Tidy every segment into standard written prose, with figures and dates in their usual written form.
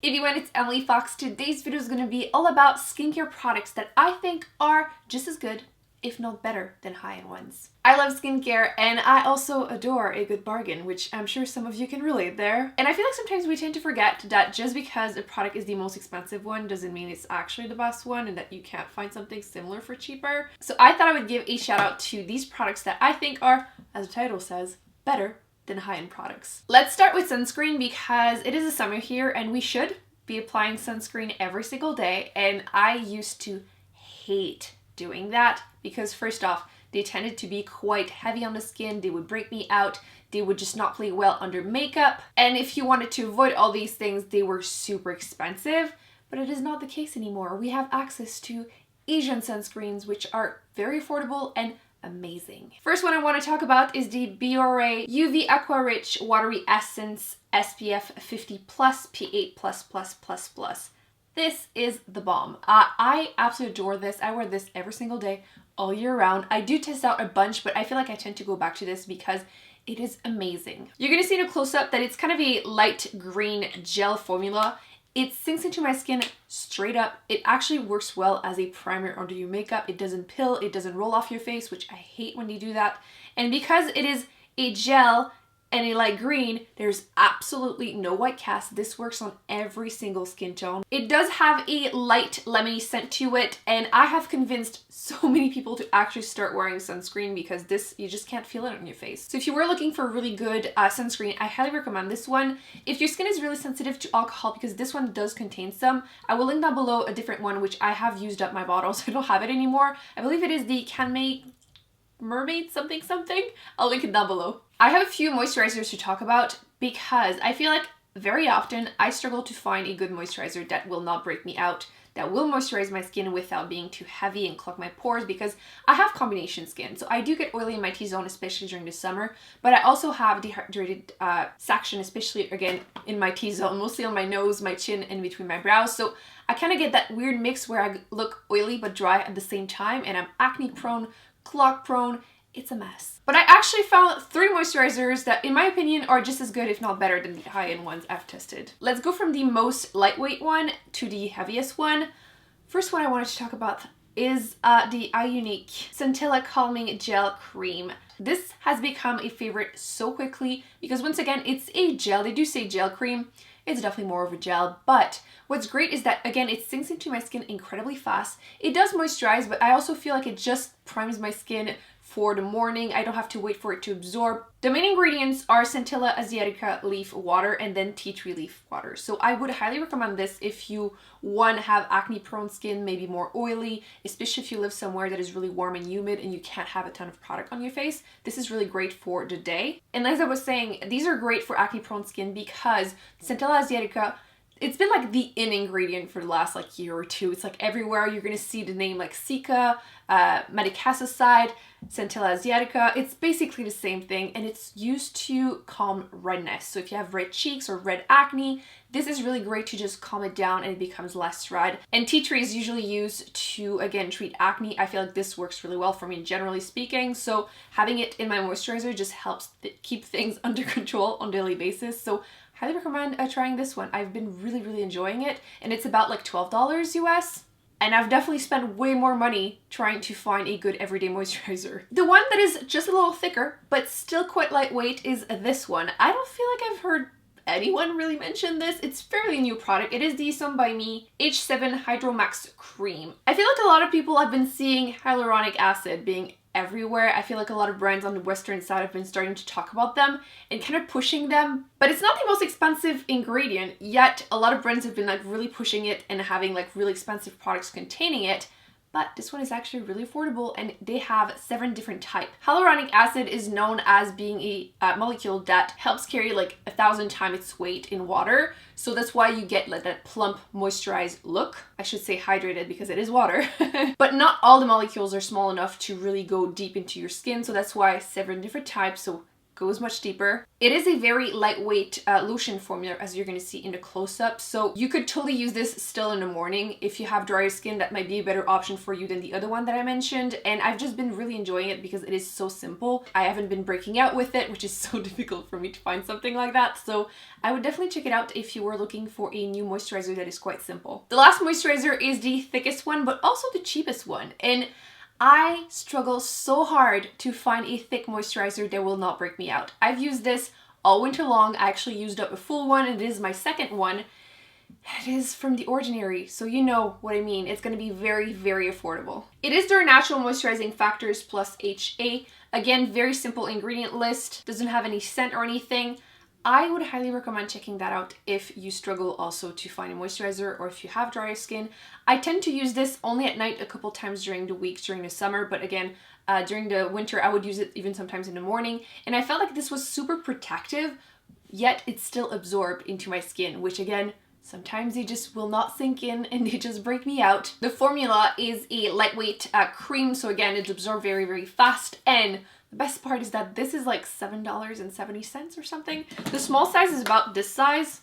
Everyone, it's Emily Fox. Today's video is going to be all about skincare products that I think are just as good, if not better, than high-end ones. I love skincare and I also adore a good bargain, which I'm sure some of you can relate there. And I feel like sometimes we tend to forget that just because a product is the most expensive one doesn't mean it's actually the best one and that you can't find something similar for cheaper. So I thought I would give a shout out to these products that I think are, as the title says, better than high-end products. Let's start with sunscreen because it is the summer here and we should be applying sunscreen every single day, and I used to hate doing that because first off, they tended to be quite heavy on the skin, they would break me out, they would just not play well under makeup, and if you wanted to avoid all these things, they were super expensive, but it is not the case anymore. We have access to Asian sunscreens which are very affordable and amazing. First one I want to talk about is the Biore UV Aqua Rich Watery Essence SPF 50 plus P8+++++. This is the bomb. I absolutely adore this. I wear this every single day, all year round. I do test out a bunch, but I feel like I tend to go back to this because it is amazing. You're gonna see in a close-up that it's kind of a light green gel formula. It sinks into my skin straight up. It actually works well as a primer under your makeup. It doesn't pill, it doesn't roll off your face, which I hate when they do that. And because it is a gel and a light green, there's absolutely no white cast. This works on every single skin tone. It does have a light lemony scent to it, and I have convinced so many people to actually start wearing sunscreen because this, you just can't feel it on your face. So if you were looking for a really good sunscreen, I highly recommend this one. If your skin is really sensitive to alcohol, because this one does contain some, I will link down below a different one which I have used up my bottle, so I don't have it anymore. I believe it is the Canmake Mermaid something. I'll link it down below. I have a few moisturizers to talk about because I feel like very often I struggle to find a good moisturizer that will not break me out, that will moisturize my skin without being too heavy and clog my pores, because I have combination skin. So I do get oily in my T-zone, especially during the summer, but I also have dehydrated section, especially again in my T-zone, mostly on my nose, my chin, and between my brows. So I kind of get that weird mix where I look oily but dry at the same time, and I'm acne prone, clog prone. It's a mess. But I actually found 3 moisturizers that, in my opinion, are just as good, if not better, than the high-end ones I've tested. Let's go from the most lightweight one to the heaviest one. First one I wanted to talk about is the IUNIK Centella Calming Gel Cream. This has become a favorite so quickly because, once again, it's a gel. They do say gel cream. It's definitely more of a gel, but what's great is that, again, it sinks into my skin incredibly fast. It does moisturize, but I also feel like it just primes my skin for the morning. I don't have to wait for it to absorb. The main ingredients are Centella Asiatica leaf water and then tea tree leaf water. So I would highly recommend this if you, one, have acne prone skin, maybe more oily, especially if you live somewhere that is really warm and humid and you can't have a ton of product on your face. This is really great for the day. And as I was saying, these are great for acne prone skin because Centella Asiatica, it's been like the in ingredient for the last like year or two. It's like everywhere you're gonna see the name like Cica, Medicassicide, Centella Asiatica. It's basically the same thing, and it's used to calm redness. So if you have red cheeks or red acne, this is really great to just calm it down and it becomes less red. And tea tree is usually used to, again, treat acne. I feel like this works really well for me, generally speaking. So having it in my moisturizer just helps keep things under control on a daily basis. So highly recommend trying this one. I've been really enjoying it, and it's about like $12 US. And I've definitely spent way more money trying to find a good everyday moisturizer. The one that is just a little thicker, but still quite lightweight, is this one. I don't feel like I've heard anyone really mention this. It's a fairly new product. It is the Some by Me H7 Hydro Max Cream. I feel like a lot of people have been seeing hyaluronic acid being everywhere. I feel like a lot of brands on the western side have been starting to talk about them and kind of pushing them, but it's not the most expensive ingredient, yet a lot of brands have been like really pushing it and having like really expensive products containing it. But this one is actually really affordable, and they have 7 different types. Hyaluronic acid is known as being a molecule that helps carry like 1,000 times its weight in water. So that's why you get like that plump, moisturized look. I should say hydrated because it is water. But not all the molecules are small enough to really go deep into your skin. So that's why 7 different types. So goes much deeper. It is a very lightweight lotion formula, as you're going to see in the close-up, so you could totally use this still in the morning. If you have drier skin, that might be a better option for you than the other one that I mentioned, and I've just been really enjoying it because it is so simple. I haven't been breaking out with it, which is so difficult for me to find something like that, so I would definitely check it out if you were looking for a new moisturizer that is quite simple. The last moisturizer is the thickest one, but also the cheapest one, and I struggle so hard to find a thick moisturizer that will not break me out. I've used this all winter long. I actually used up a full one, and it is my second one. It is from The Ordinary, so you know what I mean. It's going to be very, very affordable. It is their natural moisturizing factors plus HA. Again, very simple ingredient list. Doesn't have any scent or anything. I would highly recommend checking that out if you struggle also to find a moisturizer or if you have drier skin. I tend to use this only at night a couple times during the week during the summer, but again, during the winter I would use it even sometimes in the morning, and I felt like this was super protective, yet it still absorbed into my skin, which again, sometimes they just will not sink in and they just break me out. The formula is a lightweight cream, so again, it's absorbed very, very fast, and the best part is that this is like $7.70 or something. The small size is about this size.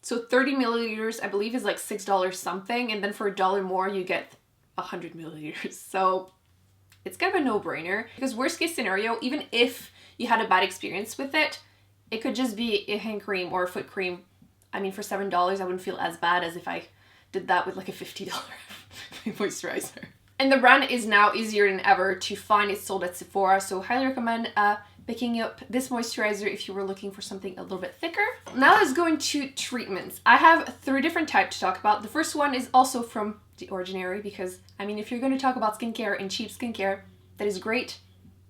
So 30 milliliters, I believe, is like $6 something. And then for $1 more, you get 100 milliliters. So it's kind of a no-brainer. Because worst case scenario, even if you had a bad experience with it, it could just be a hand cream or a foot cream. I mean, for $7, I wouldn't feel as bad as if I did that with like a $50 moisturizer. And the brand is now easier than ever to find. It's sold at Sephora, so highly recommend picking up this moisturizer if you were looking for something a little bit thicker. Now let's go into treatments. I have 3 different types to talk about. The first one is also from The Ordinary because, I mean, if you're going to talk about skincare and cheap skincare, that is great.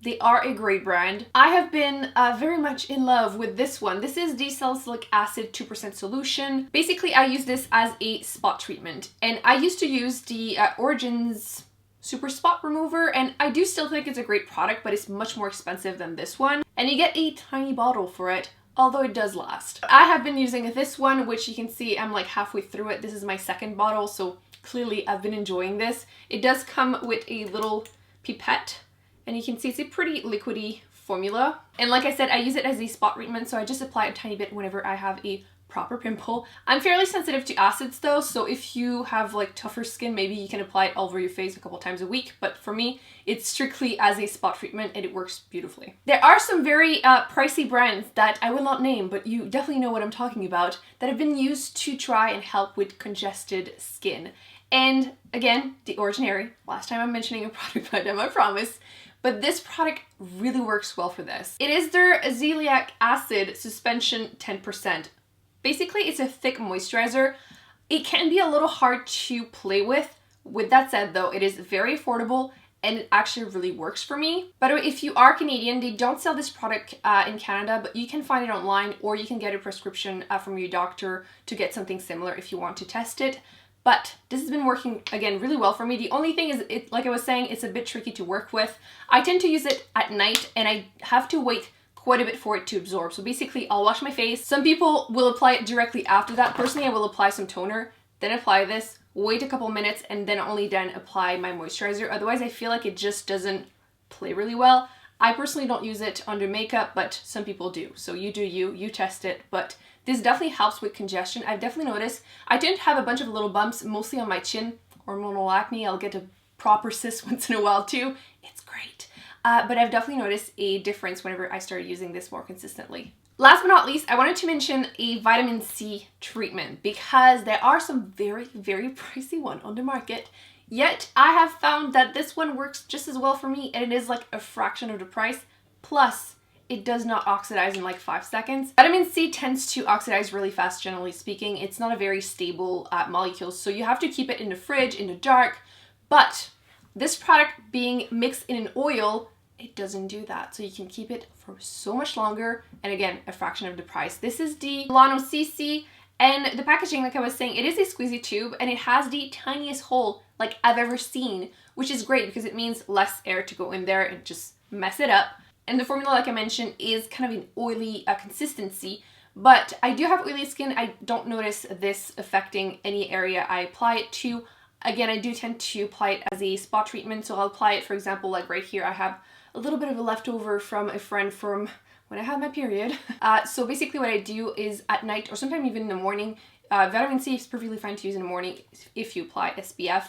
They are a great brand. I have been very much in love with this one. This is the Salicylic Acid 2% solution. Basically, I use this as a spot treatment, and I used to use the Origins Super Spot Remover, and I do still think it's a great product, but it's much more expensive than this one. And you get a tiny bottle for it, although it does last. I have been using this one, which you can see I'm like halfway through it. This is my second bottle, so clearly I've been enjoying this. It does come with a little pipette, and you can see it's a pretty liquidy formula. And like I said, I use it as a spot treatment, so I just apply a tiny bit whenever I have a proper pimple. I'm fairly sensitive to acids though, so if you have like tougher skin, maybe you can apply it all over your face a couple times a week, but for me, it's strictly as a spot treatment and it works beautifully. There are some very pricey brands that I will not name, but you definitely know what I'm talking about, that have been used to try and help with congested skin. And again, The Ordinary, last time I'm mentioning a product by them, I promise. But this product really works well for this. It is their Azelaic Acid Suspension 10%. Basically, it's a thick moisturizer. It can be a little hard to play with. With that said though, it is very affordable and it actually really works for me. By the way, if you are Canadian, they don't sell this product in Canada, but you can find it online, or you can get a prescription from your doctor to get something similar if you want to test it. But this has been working, again, really well for me. The only thing is, like I was saying, it's a bit tricky to work with. I tend to use it at night and I have to wait quite a bit for it to absorb. So basically, I'll wash my face. Some people will apply it directly after that. Personally, I will apply some toner, then apply this, wait a couple minutes, and then only then apply my moisturizer. Otherwise, I feel like it just doesn't play really well. I personally don't use it under makeup, but some people do. So you do you test it. But this definitely helps with congestion. I've definitely noticed I tend to have a bunch of little bumps, mostly on my chin. Hormonal acne, I'll get a proper cyst once in a while too. It's great. But I've definitely noticed a difference whenever I started using this more consistently. Last but not least, I wanted to mention a vitamin C treatment because there are some very, very pricey ones on the market. Yet I have found that this one works just as well for me, and it is like a fraction of the price. Plus, it does not oxidize in like 5 seconds. Vitamin C tends to oxidize really fast, generally speaking. It's not a very stable molecule, so you have to keep it in the fridge, in the dark. But this product being mixed in an oil, it doesn't do that. So you can keep it for so much longer, and again, a fraction of the price. This is the Melano CC, and the packaging, like I was saying, it is a squeezy tube, and it has the tiniest hole like I've ever seen, which is great because it means less air to go in there and just mess it up. And the formula, like I mentioned, is kind of an oily consistency, but I do have oily skin. I don't notice this affecting any area I apply it to. Again, I do tend to apply it as a spot treatment, so I'll apply it, for example, like right here, I have a little bit of a leftover from a friend from when I had my period. So basically what I do is at night, or sometimes even in the morning, vitamin C is perfectly fine to use in the morning if you apply SPF.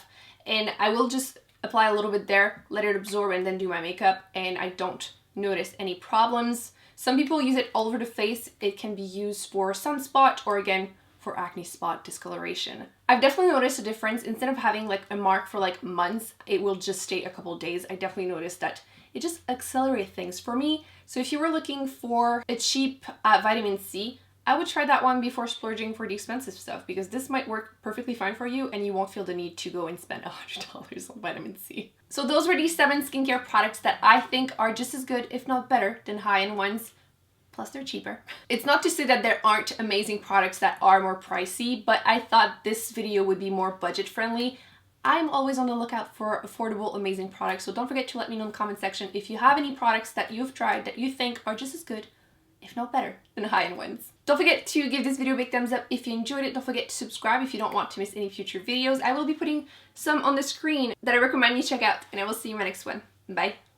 And I will just apply a little bit there, let it absorb, and then do my makeup, and I don't notice any problems. Some people use it all over the face. It can be used for sunspot or again for acne spot discoloration. I've definitely noticed a difference. Instead of having like a mark for like months, it will just stay a couple days. I definitely noticed that it just accelerates things for me. So if you were looking for a cheap vitamin C, I would try that one before splurging for the expensive stuff, because this might work perfectly fine for you and you won't feel the need to go and spend $100 on vitamin C. So those were the 7 skincare products that I think are just as good, if not better, than high-end ones. Plus they're cheaper. It's not to say that there aren't amazing products that are more pricey, but I thought this video would be more budget friendly. I'm always on the lookout for affordable, amazing products, so don't forget to let me know in the comment section if you have any products that you've tried that you think are just as good, if not better, than high-end ones. Don't forget to give this video a big thumbs up if you enjoyed it. Don't forget to subscribe if you don't want to miss any future videos. I will be putting some on the screen that I recommend you check out, and I will see you in my next one. Bye!